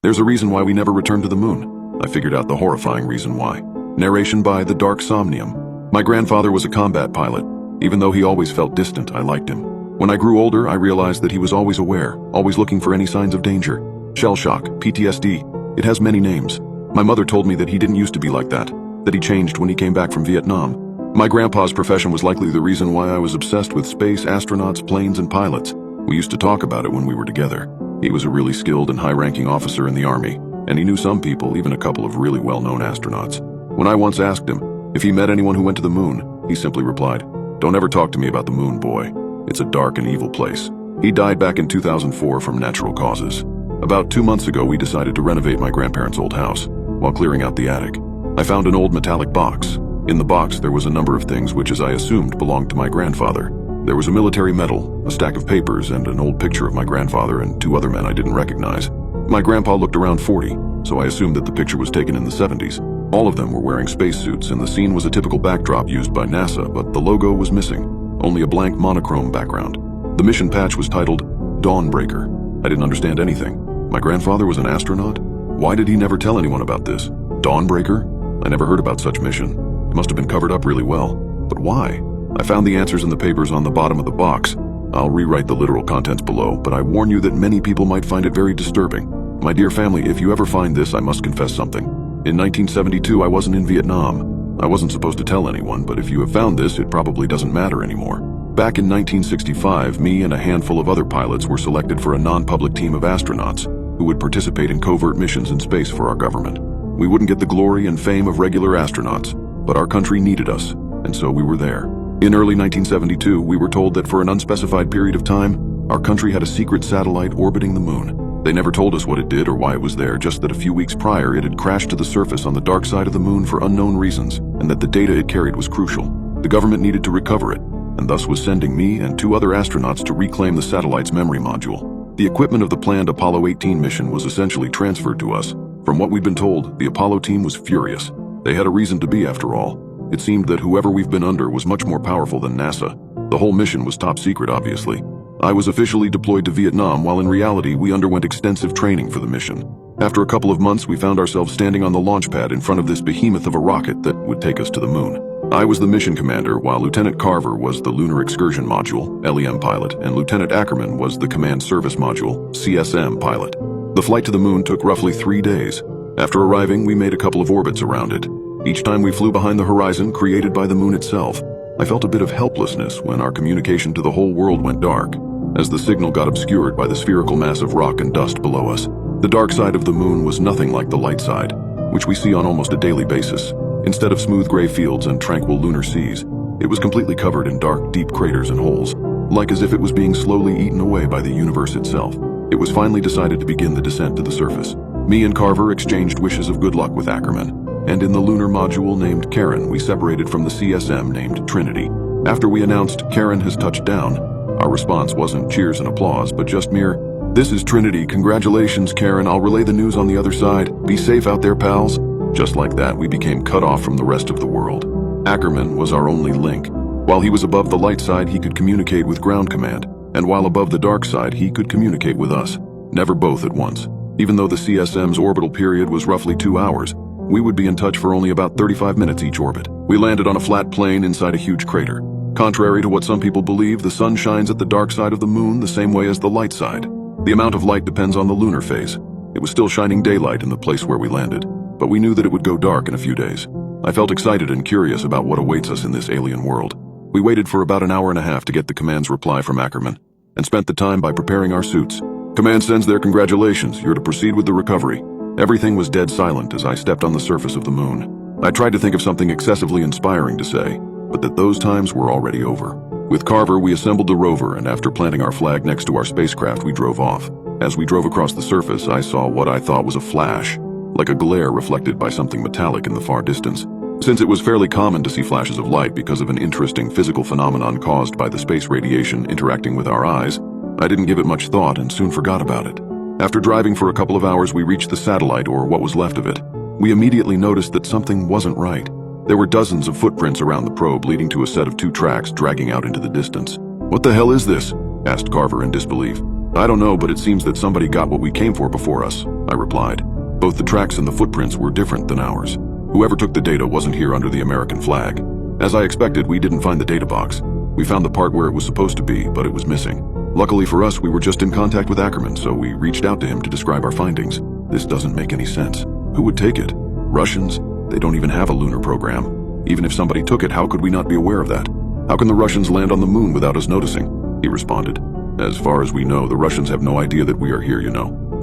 There's a reason why we never returned to the moon. I figured out the horrifying reason why. Narration by The Dark Somnium. My grandfather was a combat pilot. Even though he always felt distant, I liked him. When I grew older, I realized that he was always aware, always looking for any signs of danger. Shell shock, PTSD, it has many names. My mother told me that he didn't used to be like that he changed when he came back from Vietnam. My grandpa's profession was likely the reason why I was obsessed with space, astronauts, planes, and pilots. We used to talk about it when we were together. He was a really skilled and high-ranking officer in the Army, and he knew some people, even a couple of really well-known astronauts. When I once asked him if he met anyone who went to the moon, he simply replied, "Don't ever talk to me about the moon, boy. It's a dark and evil place." He died back in 2004 from natural causes. About 2 months ago, we decided to renovate my grandparents' old house. While clearing out the attic, I found an old metallic box. In the box, there was a number of things which, as I assumed, belonged to my grandfather. There was a military medal, a stack of papers, and an old picture of my grandfather and 2 other men I didn't recognize. My grandpa looked around 40, so I assumed that the picture was taken in the 70s. All of them were wearing spacesuits, and the scene was a typical backdrop used by NASA, but the logo was missing, only a blank monochrome background. The mission patch was titled Dawnbreaker. I didn't understand anything. My grandfather was an astronaut? Why did he never tell anyone about this? Dawnbreaker? I never heard about such mission. It must have been covered up really well. But why? I found the answers in the papers on the bottom of the box. I'll rewrite the literal contents below, but I warn you that many people might find it very disturbing. My dear family, if you ever find this, I must confess something. In 1972, I wasn't in Vietnam. I wasn't supposed to tell anyone, but if you have found this, it probably doesn't matter anymore. Back in 1965, me and a handful of other pilots were selected for a non-public team of astronauts who would participate in covert missions in space for our government. We wouldn't get the glory and fame of regular astronauts, but our country needed us, and so we were there. In early 1972, we were told that for an unspecified period of time, our country had a secret satellite orbiting the moon. They never told us what it did or why it was there, just that a few weeks prior it had crashed to the surface on the dark side of the moon for unknown reasons, and that the data it carried was crucial. The government needed to recover it, and thus was sending me and 2 other astronauts to reclaim the satellite's memory module. The equipment of the planned Apollo 18 mission was essentially transferred to us. From what we'd been told, the Apollo team was furious. They had a reason to be, after all. It seemed that whoever we've been under was much more powerful than NASA. The whole mission was top secret, obviously. I was officially deployed to Vietnam, while in reality we underwent extensive training for the mission. After a couple of months, we found ourselves standing on the launch pad in front of this behemoth of a rocket that would take us to the moon. I was the mission commander, while Lieutenant Carver was the Lunar Excursion Module, LEM pilot, and Lieutenant Ackerman was the Command Service Module, CSM pilot. The flight to the moon took roughly 3 days. After arriving, we made a couple of orbits around it. Each time we flew behind the horizon created by the moon itself. I felt a bit of helplessness when our communication to the whole world went dark, as the signal got obscured by the spherical mass of rock and dust below us. The dark side of the moon was nothing like the light side, which we see on almost a daily basis. Instead of smooth gray fields and tranquil lunar seas, it was completely covered in dark, deep craters and holes, like as if it was being slowly eaten away by the universe itself. It was finally decided to begin the descent to the surface. Me and Carver exchanged wishes of good luck with Ackerman, and in the lunar module named Karen, we separated from the CSM named Trinity. After we announced Karen has touched down, our response wasn't cheers and applause, but just mere, "This is Trinity, congratulations Karen, I'll relay the news on the other side. Be safe out there, pals." Just like that, we became cut off from the rest of the world. Ackerman was our only link. While he was above the light side, he could communicate with ground command, and while above the dark side, he could communicate with us. Never both at once. Even though the CSM's orbital period was roughly 2 hours, we would be in touch for only about 35 minutes each orbit. We landed on a flat plain inside a huge crater. Contrary to what some people believe, the sun shines at the dark side of the moon the same way as the light side. The amount of light depends on the lunar phase. It was still shining daylight in the place where we landed, but we knew that it would go dark in a few days. I felt excited and curious about what awaits us in this alien world. We waited for about an hour and a half to get the command's reply from Ackerman, and spent the time by preparing our suits. Command sends their congratulations. You're to proceed with the recovery. Everything was dead silent as I stepped on the surface of the moon. I tried to think of something excessively inspiring to say, but that those times were already over. With Carver, we assembled the rover, and after planting our flag next to our spacecraft, we drove off. As we drove across the surface, I saw what I thought was a flash, like a glare reflected by something metallic in the far distance. Since it was fairly common to see flashes of light because of an interesting physical phenomenon caused by the space radiation interacting with our eyes, I didn't give it much thought and soon forgot about it. After driving for a couple of hours, we reached the satellite, or what was left of it. We immediately noticed that something wasn't right. There were dozens of footprints around the probe, leading to a set of 2 tracks dragging out into the distance. "What the hell is this?" asked Carver in disbelief. "I don't know, but it seems that somebody got what we came for before us," I replied. Both the tracks and the footprints were different than ours. Whoever took the data wasn't here under the American flag. As I expected, we didn't find the data box. We found the part where it was supposed to be, but it was missing. Luckily for us, we were just in contact with Ackerman, so we reached out to him to describe our findings. This doesn't make any sense. Who would take it? Russians? They don't even have a lunar program. Even if somebody took it, how could we not be aware of that? How can the Russians land on the moon without us noticing? He responded. As far as we know, the Russians have no idea that we are here,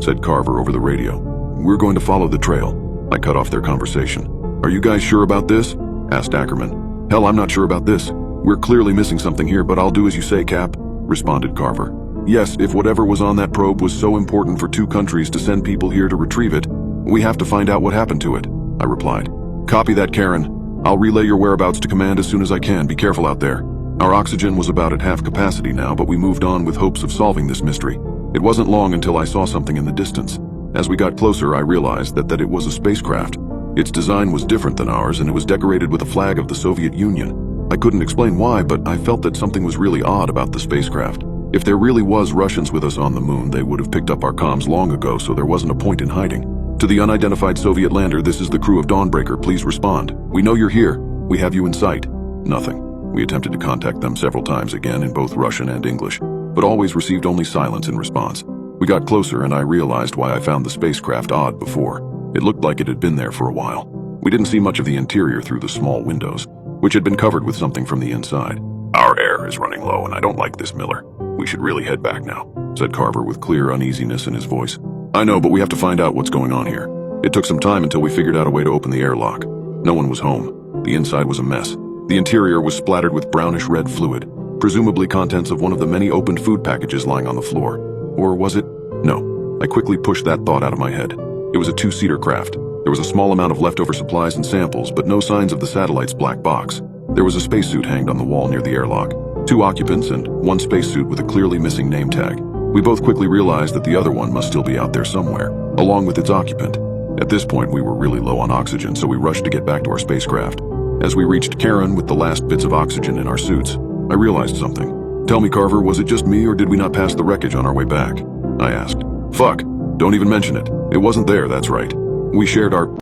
said Carver over the radio. We're going to follow the trail. I cut off their conversation. Are you guys sure about this? Asked Ackerman. Hell, I'm not sure about this. We're clearly missing something here, but I'll do as you say, Cap, responded Carver. Yes, if whatever was on that probe was so important for two countries to send people here to retrieve it, we have to find out what happened to it, I replied. Copy that, Karen. I'll relay your whereabouts to command as soon as I can. Be careful out there. Our oxygen was about at half capacity now, but we moved on with hopes of solving this mystery. It wasn't long until I saw something in the distance. As we got closer, I realized that it was a spacecraft. Its design was different than ours, and it was decorated with a flag of the Soviet Union. I couldn't explain why, but I felt that something was really odd about the spacecraft. If there really was Russians with us on the moon, they would have picked up our comms long ago, so there wasn't a point in hiding. To the unidentified Soviet lander, this is the crew of Dawnbreaker. Please respond. We know you're here. We have you in sight. Nothing. We attempted to contact them several times again in both Russian and English, but always received only silence in response. We got closer and I realized why I found the spacecraft odd before. It looked like it had been there for a while. We didn't see much of the interior through the small windows, which had been covered with something from the inside. Our air is running low and I don't like this, Miller. We should really head back now, said Carver with clear uneasiness in his voice. I know, but we have to find out what's going on here. It took some time until we figured out a way to open the airlock. No one was home. The inside was a mess. The interior was splattered with brownish red fluid, presumably contents of one of the many opened food packages lying on the floor. Or was it? No. I quickly pushed that thought out of my head. It was a two-seater craft. There was a small amount of leftover supplies and samples, but no signs of the satellite's black box. There was a spacesuit hanged on the wall near the airlock. 2 occupants and 1 spacesuit with a clearly missing name tag. We both quickly realized that the other one must still be out there somewhere, along with its occupant. At this point, we were really low on oxygen, so we rushed to get back to our spacecraft. As we reached Karen with the last bits of oxygen in our suits, I realized something. Tell me, Carver, was it just me or did we not pass the wreckage on our way back? I asked. Fuck, don't even mention it. It wasn't there, that's right. We shared our